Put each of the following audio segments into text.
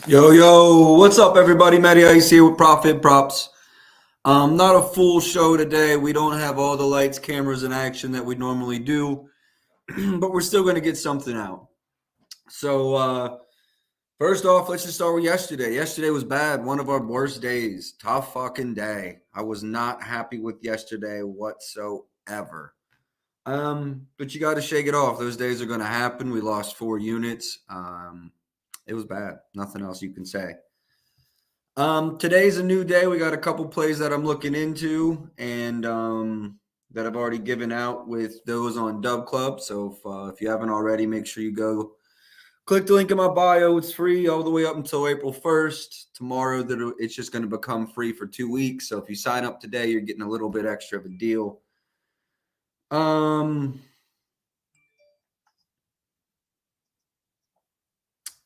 Yo, what's up, everybody? Matty Ice here with Profit Props. Not a full show today. We don't have all the lights, cameras, and action that we normally do, but we're still going to get something out. So, first off, let's just start with yesterday. Yesterday was bad. One of our worst days. Tough fucking day. I was not happy with yesterday whatsoever. But you got to shake it off. Those days are going to happen. We lost 4 units. It was bad. Nothing else you can say. Today's a new day. We got a couple plays that I'm looking into and that I've already given out with those on Dub Club. So if you haven't already, make sure you go click the link in my bio. It's free all the way up until April 1st. Tomorrow, it's just going to become free for 2 weeks. So if you sign up today, you're getting a little bit extra of a deal.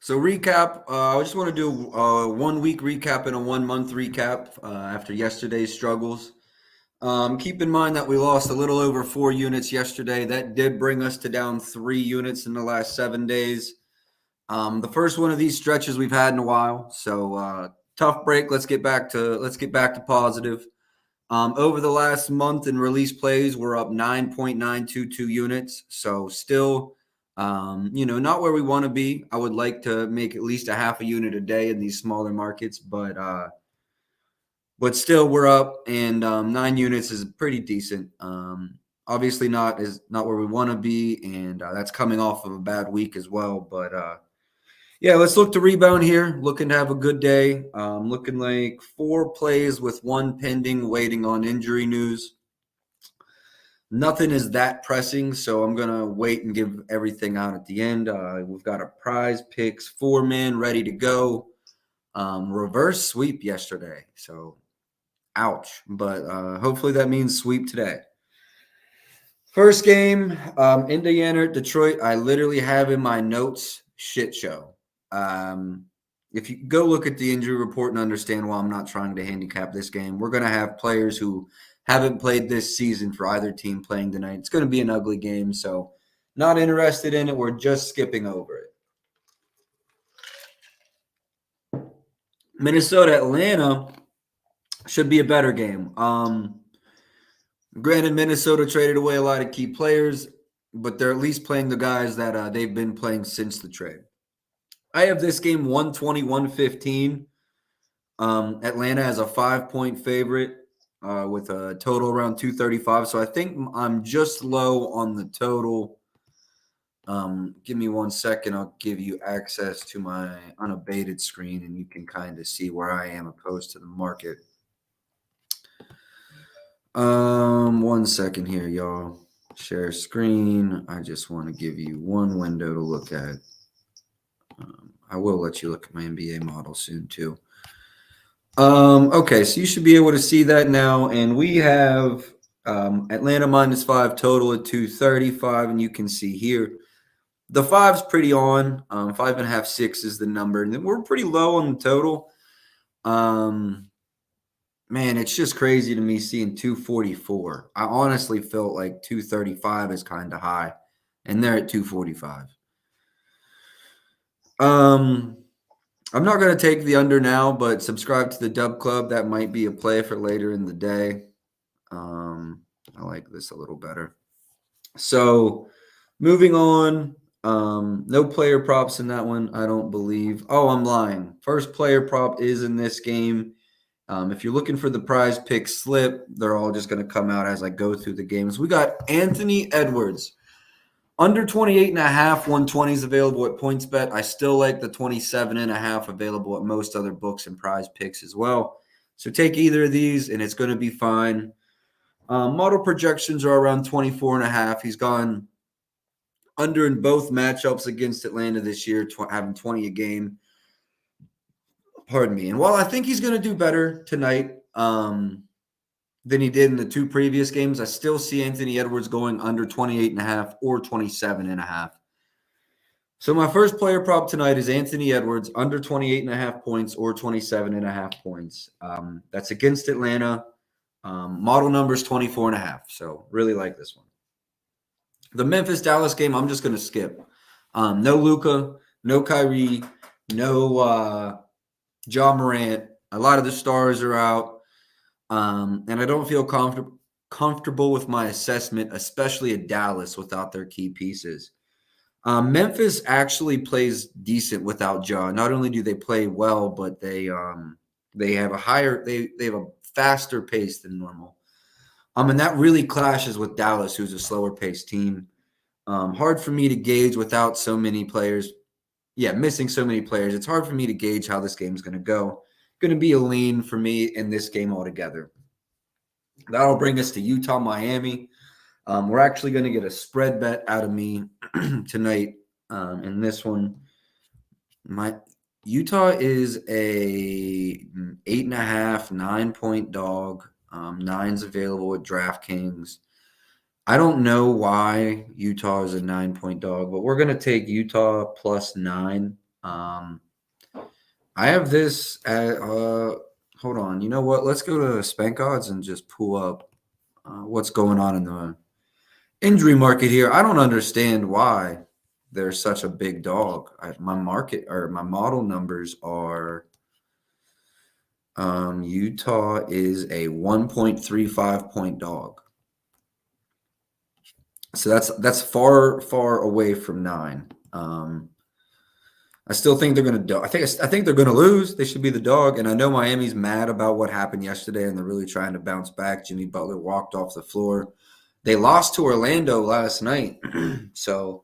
So recap, I just want to do a 1 week recap and a 1 month recap after yesterday's struggles. Keep in mind that we lost a little over 4 units yesterday. That did bring us to down 3 units in the last 7 days. The first one of these stretches we've had in a while. So tough break. Let's get back to positive. Over the last month in release plays, we're up 9.922 units. So still, not where we want to be. I would like to make at least a half a unit a day in these smaller markets, but still we're up, and 9 units is pretty decent. Obviously not where we want to be, and that's coming off of a bad week as well. But yeah, let's look to rebound here. Looking to have a good day. Looking like 4 plays with 1 pending, waiting on injury news. Nothing is that pressing, so I'm going to wait and give everything out at the end. We've got a prize picks 4-man ready to go. Reverse sweep yesterday, so ouch. But hopefully that means sweep today. First game, Indiana, Detroit. I literally have in my notes, shit show. If you go look at the injury report and understand why I'm not trying to handicap this game, we're going to have players who haven't played this season for either team playing tonight. It's going to be an ugly game, so not interested in it. We're just skipping over it. Minnesota, Atlanta should be a better game. Granted, Minnesota traded away a lot of key players, but they're at least playing the guys that they've been playing since the trade. I have this game 120-115. Atlanta has a 5-point favorite with a total around 235. So I think I'm just low on the total. Give me 1 second. I'll give you access to my unabated screen, and you can kind of see where I am opposed to the market. 1 second here, y'all. Share screen. I just want to give you one window to look at. I will let you look at my NBA model soon too. Okay, so you should be able to see that now, and we have Atlanta -5 total at 235, and you can see here the 5's pretty on. 5.5, 6 is the number, and then we're pretty low on the total. Man, it's just crazy to me seeing 244. I honestly felt like 235 is kind of high, and they're at 245. I'm not going to take the under now, but subscribe to the Dub Club. That might be a play for later in the day. I like this a little better. So moving on, no player props in that one, I don't believe. Oh, I'm lying. First player prop is in this game. If you're looking for the prize pick slip, they're all just going to come out as I go through the games. We got Anthony Edwards. Under 28.5, 120 is available at PointsBet. I still like the 27.5 available at most other books and prize picks as well. So take either of these, and it's going to be fine. Model projections are around 24.5. He's gone under in both matchups against Atlanta this year, having 20 a game. Pardon me. And while I think he's going to do better tonight than he did in the 2 previous games, I still see Anthony Edwards going under 28.5 or 27.5. So my first player prop tonight is Anthony Edwards under 28.5 points or 27.5 points. That's against Atlanta. Model number is 24.5. So really like this one. The Memphis-Dallas game, I'm just going to skip. No Luka, no Kyrie, no Ja Morant, a lot of the stars are out, and I don't feel comfortable with my assessment, especially at Dallas without their key pieces. Memphis actually plays decent without Ja. Not only do they play well, but they have they have a faster pace than normal. And that really clashes with Dallas, who's a slower paced team. Hard for me to gauge without so many players. Yeah, missing so many players. It's hard for me to gauge how this game is going to go. Going to be a lean for me in this game altogether. That'll bring us to Utah, Miami. We're actually going to get a spread bet out of me tonight in this one. My Utah is a 8.5, 9-point dog. Nine's available at DraftKings. I don't know why Utah is a 9-point dog, but we're going to take Utah plus 9. I have this at, hold on. You know what? Let's go to Spank Odds and just pull up what's going on in the injury market here. I don't understand why there's such a big dog. My model numbers are Utah is a 1.35 point dog. So that's far away from 9. I still think they're going to. I think they're going to lose. They should be the dog. And I know Miami's mad about what happened yesterday, and they're really trying to bounce back. Jimmy Butler walked off the floor. They lost to Orlando last night, so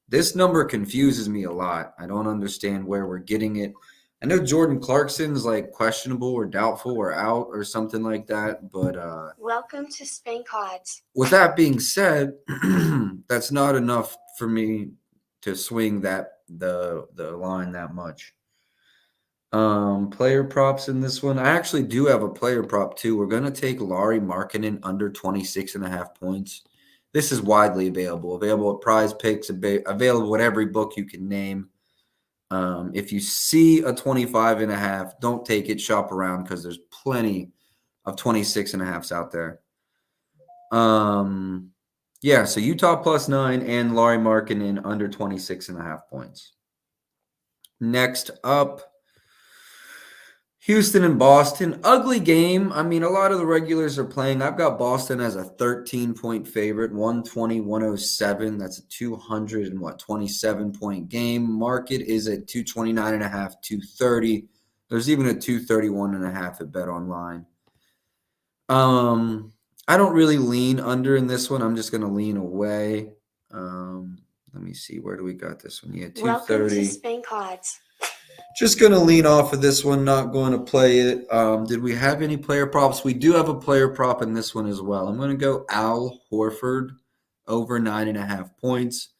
this number confuses me a lot. I don't understand where we're getting it. I know Jordan Clarkson's like questionable or doubtful or out or something like that, but welcome to Spank Odds. With that being said, that's not enough for me to swing the line that much. Player props in this one. I actually do have a player prop too. We're going to take Lauri Markkanen under 26.5 points. This is widely available at Prize Picks, available at every book you can name. If you see a 25.5, don't take it, shop around because there's plenty of 26.5s out there. Yeah, so Utah plus 9 and Lauri Markkanen under 26.5 points. Next up, Houston and Boston. Ugly game. I mean, a lot of the regulars are playing. I've got Boston as a 13-point favorite, 120-107. That's a 227-point game. Market is at 229.5, 230. There's even a 231.5 at Bet Online. I don't really lean under in this one. I'm just going to lean away. Let me see. Where do we got this one? Yeah, 230. Welcome to Spank Odds. Just going to lean off of this one, not going to play it. Did we have any player props? We do have a player prop in this one as well. I'm going to go Al Horford over 9.5 points.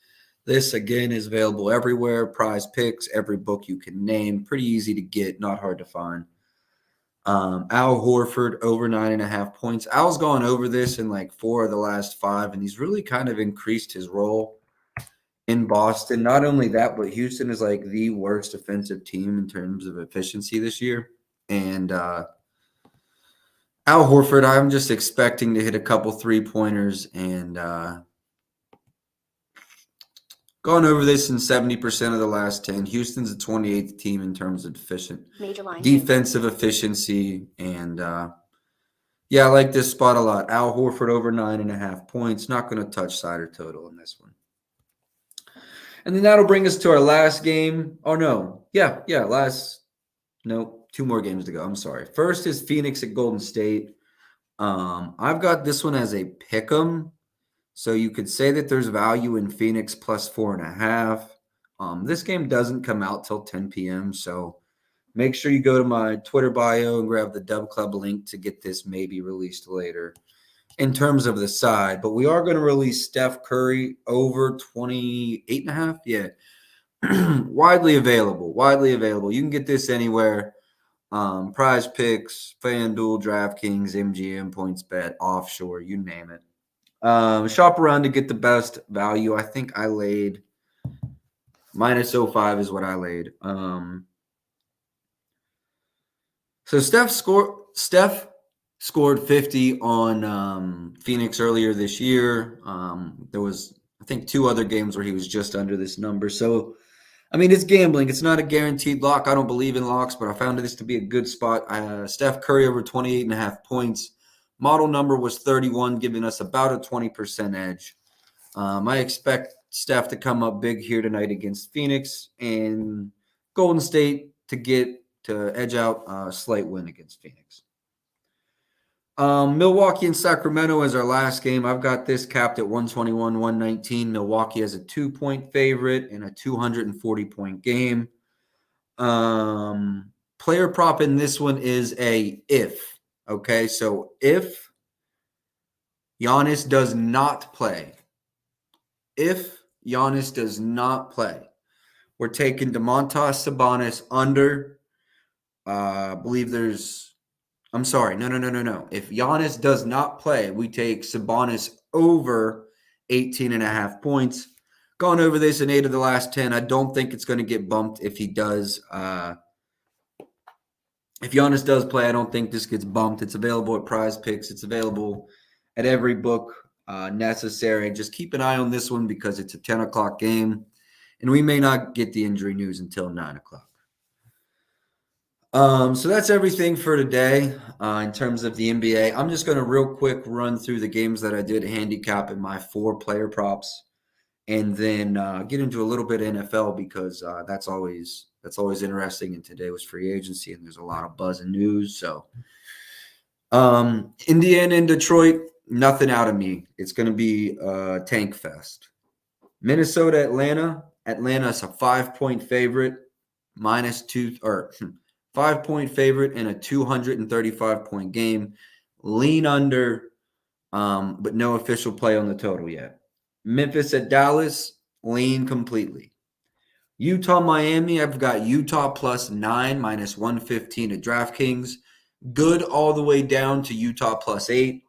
This, again, is available everywhere. Prize Picks, every book you can name. Pretty easy to get, not hard to find. Al Horford over 9.5 points. Al's gone over this in like 4 of the last 5, and he's really kind of increased his role in Boston. Not only that, but Houston is like the worst defensive team in terms of efficiency this year. And Al Horford, I'm just expecting to hit a couple 3-pointers and gone over this in 70% of the last 10. Houston's the 28th team in terms of defensive efficiency. And yeah, I like this spot a lot. Al Horford over 9.5 points. Not going to touch side or total in this one. And then that'll bring us to our last game. Oh, no. Yeah. 2 more games to go. I'm sorry. First is Phoenix at Golden State. I've got this one as a pick 'em. So you could say that there's value in Phoenix plus 4.5. This game doesn't come out till 10 p.m. So make sure you go to my Twitter bio and grab the Dub Club link to get this maybe released later in terms of the side. But we are going to release Steph Curry over 28.5. Yeah. Widely available. You can get this anywhere. Prize Picks, FanDuel, DraftKings, MGM, PointsBet, Offshore, you name it. Shop around to get the best value. I think I laid minus 0.5 is what I laid. So Steph scored 50 on Phoenix earlier this year. There was, I think, 2 other games where he was just under this number. So I mean, it's gambling. It's not a guaranteed lock. I don't believe in locks, but I found this to be a good spot. Steph Curry over 28.5 points. Model number was 31, giving us about a 20% edge. I expect Steph to come up big here tonight against Phoenix, and Golden State to edge out a slight win against Phoenix. Milwaukee and Sacramento is our last game. I've got this capped at 121, 119. Milwaukee has a 2-point favorite in a 240-point game. Player prop in this one is a if. Okay, so if Giannis does not play, we're taking Domantas Sabonis under. No. If Giannis does not play, we take Sabonis over 18.5 points. Gone over this in 8 of the last 10. I don't think it's going to get bumped if he does. If Giannis does play, I don't think this gets bumped. It's available at Prize Picks. It's available at every book necessary. Just keep an eye on this one because it's a 10 o'clock game, and we may not get the injury news until 9 o'clock. So that's everything for today in terms of the NBA. I'm just going to real quick run through the games that I did handicap in my 4 player props, and then get into a little bit of NFL because that's always interesting. And today was free agency, and there's a lot of buzz and news. So Indiana and Detroit, nothing out of me. It's going to be a tank fest. Minnesota, Atlanta. Atlanta's a 5-point favorite, -5-point favorite in a 235-point game. Lean under, but no official play on the total yet. Memphis at Dallas, lean completely. Utah, Miami, I've got Utah +9, -115 at DraftKings. Good all the way down to Utah +8.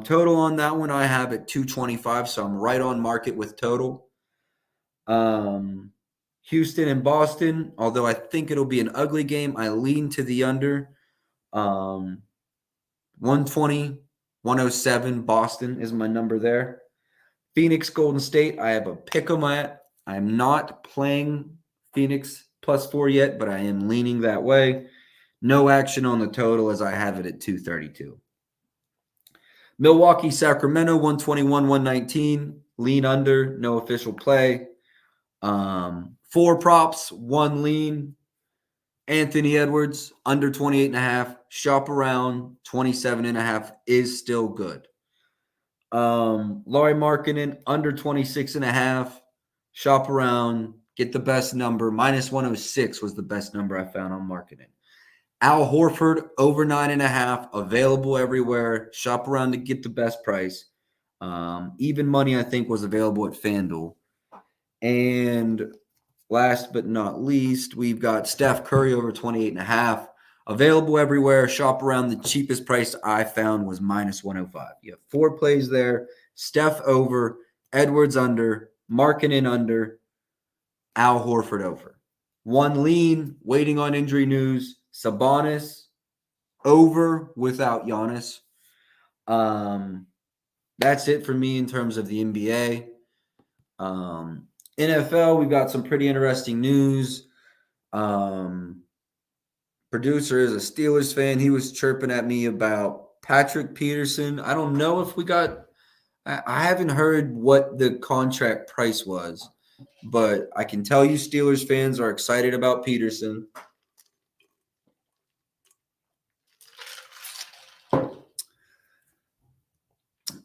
Total on that one I have at 225, so I'm right on market with total. Houston and Boston, although I think it'll be an ugly game, I lean to the under. 120, 107, Boston is my number there. Phoenix, Golden State, I have a pick 'em at. I'm not playing Phoenix +4 yet, but I am leaning that way. No action on the total as I have it at 232. Milwaukee, Sacramento, 121, 119. Lean under, no official play. 4 props, 1 lean. Anthony Edwards, under 28.5. Shop around, 27.5 is still good. Lauri Markkanen, under 26.5. Shop around, get the best number. -106 was the best number I found on Markkanen. Al Horford, over 9.5, available everywhere. Shop around to get the best price. Even money, I think, was available at FanDuel. And last but not least, we've got Steph Curry over 28.5. Available everywhere. Shop around. The cheapest price I found was -105. You have 4 plays there. Steph over, Edwards under, Markkanen under, Al Horford over. 1 lean, waiting on injury news. Sabonis over without Giannis. That's it for me in terms of the NBA. NFL, we've got some pretty interesting news. Producer is a Steelers fan. He was chirping at me about Patrick Peterson. I don't know if I haven't heard what the contract price was, but I can tell you Steelers fans are excited about Peterson.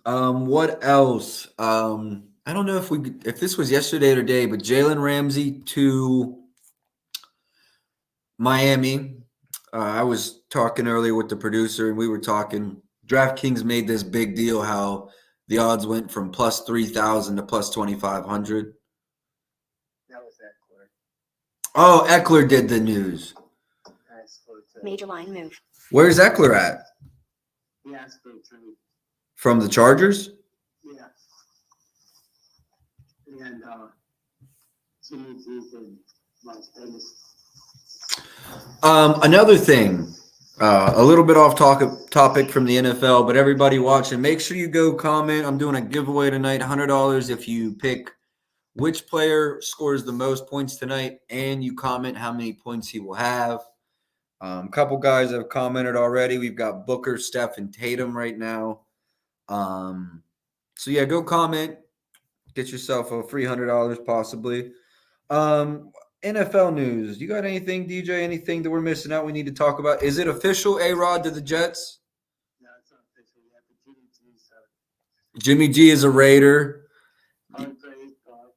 What else? I don't know if this was yesterday or today, but Jalen Ramsey to Miami. I was talking earlier with the producer, and we were talking. DraftKings made this big deal how the odds went from +3,000 to +2,500. That was Eckler. Oh, Eckler did the news. Major line move. Where's Eckler at? He asked for a trade. From the Chargers? Yeah. And Jimmy G and Las Vegas. Another thing, a little bit off topic from the NFL, but everybody watching, make sure you go comment. I'm doing a giveaway tonight, $100 if you pick which player scores the most points tonight, and you comment how many points he will have. A couple guys have commented already. We've got Booker, Steph, and Tatum right now. So yeah, go comment. Get yourself a free $100 possibly. NFL news. You got anything, DJ? Anything that we're missing out we need to talk about? Is it official, A-Rod to the Jets? No, it's not official yet, but Jimmy G, so Jimmy G is a Raider. Hargrave got,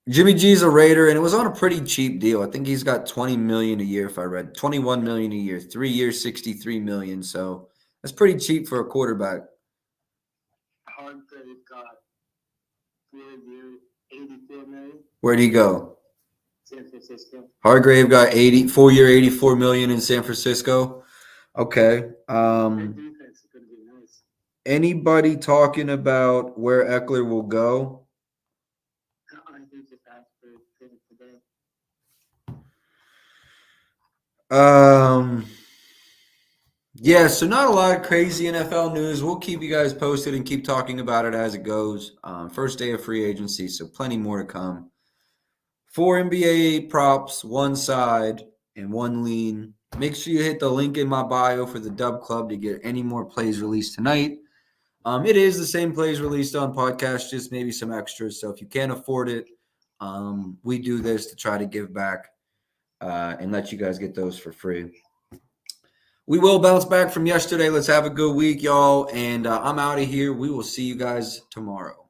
Jimmy G is a Raider, and it was on a pretty cheap deal. I think he's got $20 million a year, if I read. $21 million a year. 3 years, $63 million. So that's pretty cheap for a quarterback. Hargrave got 4 years, $84 million. Where'd he go? San Francisco. Hargrave got 4-year, $84 million in San Francisco. Okay. Their defense is going to be nice. Anybody talking about where Eckler will go? I think just after today. Yeah, so not a lot of crazy NFL news. We'll keep you guys posted and keep talking about it as it goes. First day of free agency, so plenty more to come. 4 NBA props, 1 side, and 1 lean. Make sure you hit the link in my bio for the Dub Club to get any more plays released tonight. It is the same plays released on podcast, just maybe some extras. So if you can't afford it, we do this to try to give back and let you guys get those for free. We will bounce back from yesterday. Let's have a good week, y'all. And I'm out of here. We will see you guys tomorrow.